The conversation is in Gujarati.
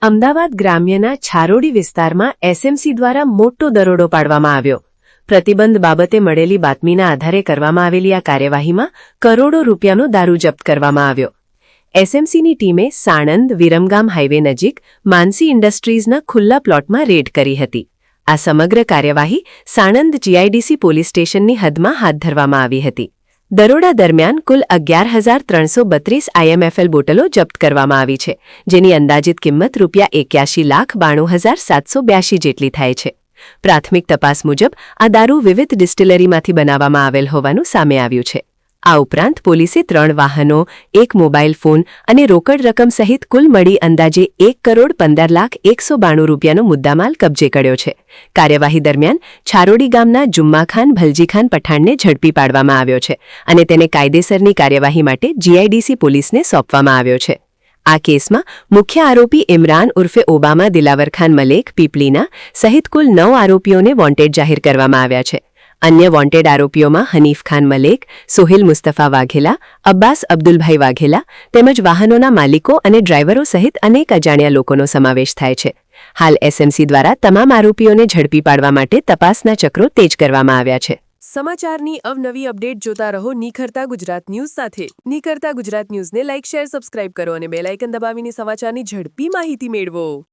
અમદાવાદ ગ્રામ્યના છારોડી વિસ્તારમાં એસએમસી દ્વારા મોટો દરોડો પાડવામાં આવ્યો. પ્રતિબંધ બાબતે મળેલી બાતમીના આધારે કરવામાં આવેલી આ કાર્યવાહીમાં કરોડો રૂપિયાનો દારૂ જપ્ત કરવામાં આવ્યો. એસએમસીની ટીમે સાણંદ વિરમગામ હાઇવે નજીક માનસી ઇન્ડસ્ટ્રીઝના ખુલ્લા પ્લોટમાં રેડ કરી હતી. આ સમગ્ર કાર્યવાહી સાણંદ જીઆઈડીસી પોલીસ સ્ટેશનની હદમાં હાથ ધરવામાં આવી હતી. દરોડા દરમિયાન કુલ 11,332 આઈએમએફએલ બોટલો જપ્ત કરવામાં આવી છે, જેની અંદાજિત કિંમત ₹81,92,782 જેટલી થાય છે. પ્રાથમિક તપાસ મુજબ આ દારૂ વિવિધ ડિસ્ટિલરીમાંથી બનાવવામાં આવેલ હોવાનું સામે આવ્યું છે. આ ઉપરાંત પોલીસે 3 વાહનો, 1 મોબાઈલ ફોન અને રોકડ રકમ સહિત કુલ મળી અંદાજે ₹1,15,192 રૂપિયાનો મુદ્દામાલ કબજે કર્યો છે. કાર્યવાહી દરમિયાન છારોડી ગામના જુમ્માખાન ભલજીખાન પઠાણને ઝડપી પાડવામાં આવ્યો છે અને તેને કાયદેસરની કાર્યવાહી માટે જીઆઈડીસી પોલીસને સોંપવામાં આવ્યો છે. આ કેસમાં મુખ્ય આરોપી ઇમરાન ઉર્ફે ઓબામા દિલાવરખાન મલેક પીપલીના સહિત કુલ 9 આરોપીઓને વોન્ટેડ જાહેર કરવામાં આવ્યા છે. અન્ય વોન્ટેડ આરોપીઓમાં હનીફ ખાન મલેક, સોહિલ મુસ્તફા વાઘેલા, અબ્બાસ અબ્દુલભાઈ વાઘેલા તેમજ વાહનોના માલિકો અને ડ્રાઈવરો સહિત અનેક અજાણ્યા લોકોનો સમાવેશ થાય છે. હાલ એસએમસી દ્વારા તમામ આરોપીઓને ઝડપી પાડવા માટે તપાસના ચક્રો તેજ કરવામાં આવ્યા છે. સમાચારની અવનવી અપડેટ જોતા રહો નિખરતા ગુજરાત ન્યૂઝ સાથે. નિખરતા ગુજરાત ન્યૂઝને લાઇક, શેર, સબસ્ક્રાઇબ કરો અને બેલ આઇકન દબાવીને સમાચારની ઝડપી માહિતી મેળવો.